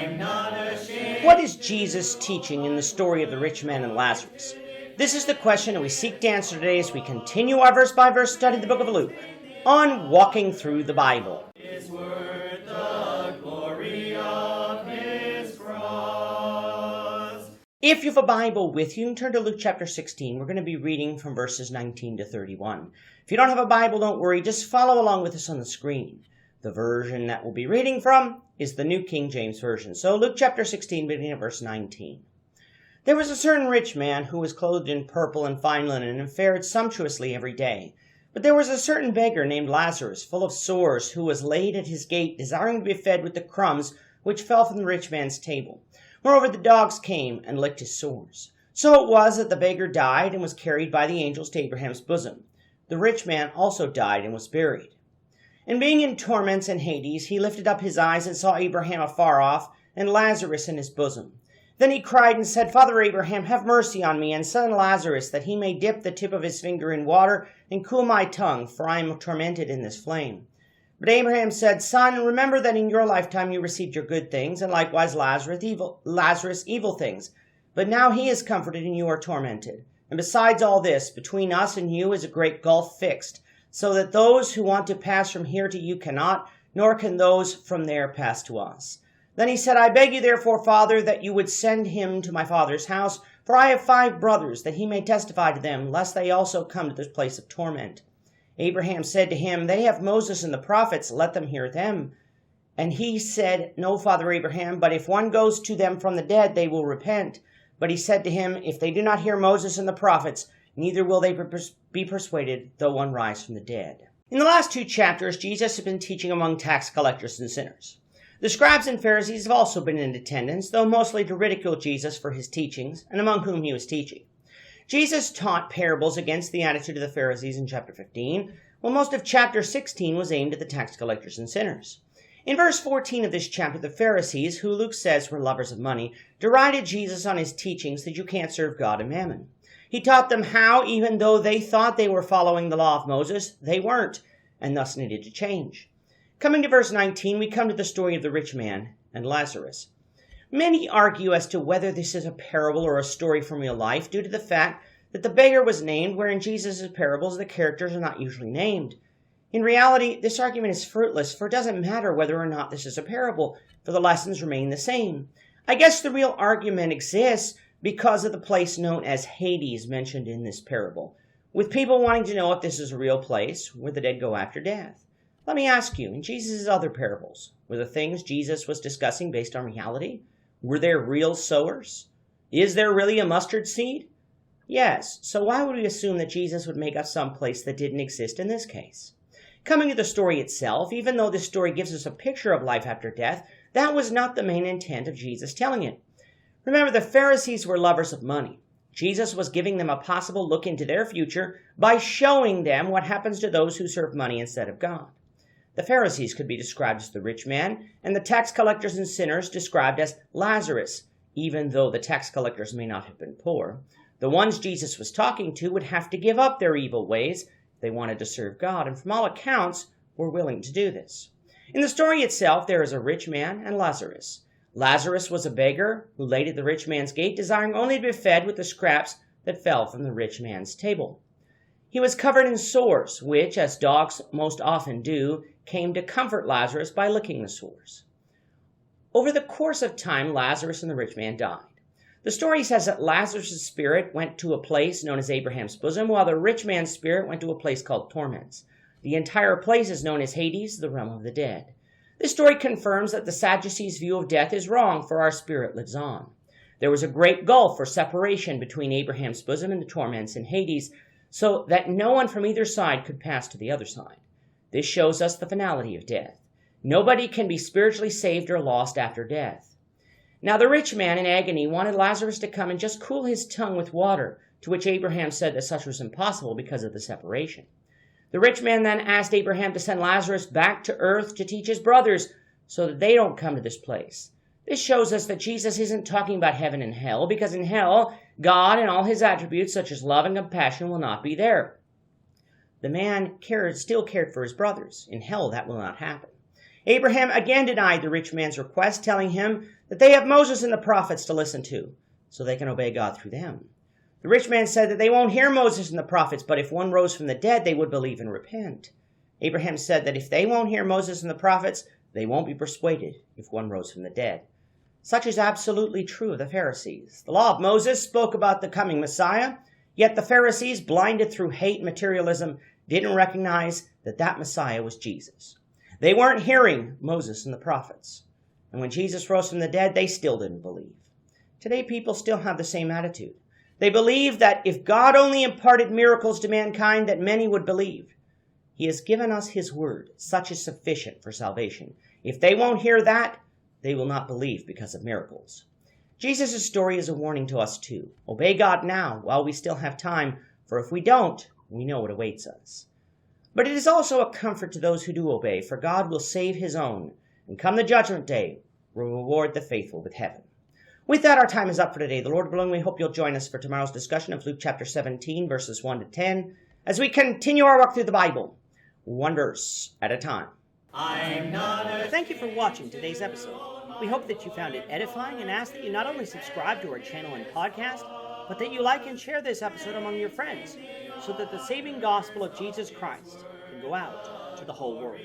What is Jesus teaching in the story of the rich man and Lazarus? This is the question that we seek to answer today as we continue our verse-by-verse study of the book of Luke on Walking Through the Bible. If you have a Bible with you, turn to Luke chapter 16. We're going to be reading from verses 19 to 31. If you don't have a Bible, don't worry. Just follow along with us on the screen. The version that we'll be reading from is the New King James Version. So Luke chapter 16, beginning at verse 19. There was a certain rich man who was clothed in purple and fine linen and fared sumptuously every day. But there was a certain beggar named Lazarus, full of sores, who was laid at his gate, desiring to be fed with the crumbs which fell from the rich man's table. Moreover, the dogs came and licked his sores. So it was that the beggar died and was carried by the angels to Abraham's bosom. The rich man also died and was buried. And being in torments in Hades, he lifted up his eyes and saw Abraham afar off, and Lazarus in his bosom. Then he cried and said, Father Abraham, have mercy on me, and son Lazarus, that he may dip the tip of his finger in water, and cool my tongue, for I am tormented in this flame. But Abraham said, Son, remember that in your lifetime you received your good things, and likewise Lazarus evil things. But now he is comforted, and you are tormented. And besides all this, between us and you is a great gulf fixed, so that those who want to pass from here to you cannot, nor can those from there pass to us. Then he said, I beg you therefore, Father, that you would send him to my father's house, for I have 5 brothers, that he may testify to them, lest they also come to this place of torment. Abraham said to him, They have Moses and the prophets, let them hear them. And he said, No, Father Abraham, but if one goes to them from the dead, they will repent. But he said to him, If they do not hear Moses and the prophets, neither will they be persuaded, though one rise from the dead. In the last 2 chapters, Jesus has been teaching among tax collectors and sinners. The scribes and Pharisees have also been in attendance, though mostly to ridicule Jesus for his teachings, and among whom he was teaching. Jesus taught parables against the attitude of the Pharisees in chapter 15, while most of chapter 16 was aimed at the tax collectors and sinners. In verse 14 of this chapter, the Pharisees, who Luke says were lovers of money, derided Jesus on his teachings that you can't serve God and mammon. He taught them how, even though they thought they were following the law of Moses, they weren't, and thus needed to change. Coming to verse 19, we come to the story of the rich man and Lazarus. Many argue as to whether this is a parable or a story from real life due to the fact that the beggar was named, where in Jesus' parables the characters are not usually named. In reality, this argument is fruitless, for it doesn't matter whether or not this is a parable, for the lessons remain the same. I guess the real argument exists because of the place known as Hades mentioned in this parable, with people wanting to know if this is a real place where the dead go after death. Let me ask you, in Jesus' other parables, were the things Jesus was discussing based on reality? Were there real sowers? Is there really a mustard seed? Yes, so why would we assume that Jesus would make up some place that didn't exist in this case? Coming to the story itself, even though this story gives us a picture of life after death, that was not the main intent of Jesus telling it. Remember, the Pharisees were lovers of money. Jesus was giving them a possible look into their future by showing them what happens to those who serve money instead of God. The Pharisees could be described as the rich man, and the tax collectors and sinners described as Lazarus, even though the tax collectors may not have been poor. The ones Jesus was talking to would have to give up their evil ways if they wanted to serve God, and from all accounts were willing to do this. In the story itself, there is a rich man and Lazarus. Lazarus was a beggar who laid at the rich man's gate, desiring only to be fed with the scraps that fell from the rich man's table. He was covered in sores, which, as dogs most often do, came to comfort Lazarus by licking the sores. Over the course of time, Lazarus and the rich man died. The story says that Lazarus' spirit went to a place known as Abraham's bosom, while the rich man's spirit went to a place called torments. The entire place is known as Hades, the realm of the dead. This story confirms that the Sadducees' view of death is wrong, for our spirit lives on. There was a great gulf or separation between Abraham's bosom and the torments in Hades, so that no one from either side could pass to the other side. This shows us the finality of death. Nobody can be spiritually saved or lost after death. Now the rich man in agony wanted Lazarus to come and just cool his tongue with water, to which Abraham said that such was impossible because of the separation. The rich man then asked Abraham to send Lazarus back to earth to teach his brothers so that they don't come to this place. This shows us that Jesus isn't talking about heaven and hell, because in hell, God and all his attributes such as love and compassion will not be there. The man still cared for his brothers. In hell, that will not happen. Abraham again denied the rich man's request, telling him that they have Moses and the prophets to listen to, so they can obey God through them. The rich man said that they won't hear Moses and the prophets, but if one rose from the dead, they would believe and repent. Abraham said that if they won't hear Moses and the prophets, they won't be persuaded if one rose from the dead. Such is absolutely true of the Pharisees. The law of Moses spoke about the coming Messiah, yet the Pharisees, blinded through hate and materialism, didn't recognize that that Messiah was Jesus. They weren't hearing Moses and the prophets. And when Jesus rose from the dead, they still didn't believe. Today, people still have the same attitude. They believe that if God only imparted miracles to mankind, that many would believe. He has given us his word. Such is sufficient for salvation. If they won't hear that, they will not believe because of miracles. Jesus' story is a warning to us too. Obey God now while we still have time, for if we don't, we know what awaits us. But it is also a comfort to those who do obey, for God will save his own, and come the judgment day, will reward the faithful with heaven. With that, our time is up for today. The Lord willing, we hope you'll join us for tomorrow's discussion of Luke chapter 17, verses 1 to 10, as we continue our walk through the Bible, one verse at a time. Thank you for watching today's episode. We hope that you found it edifying and ask that you not only subscribe to our channel and podcast, but that you like and share this episode among your friends, so that the saving gospel of Jesus Christ can go out to the whole world.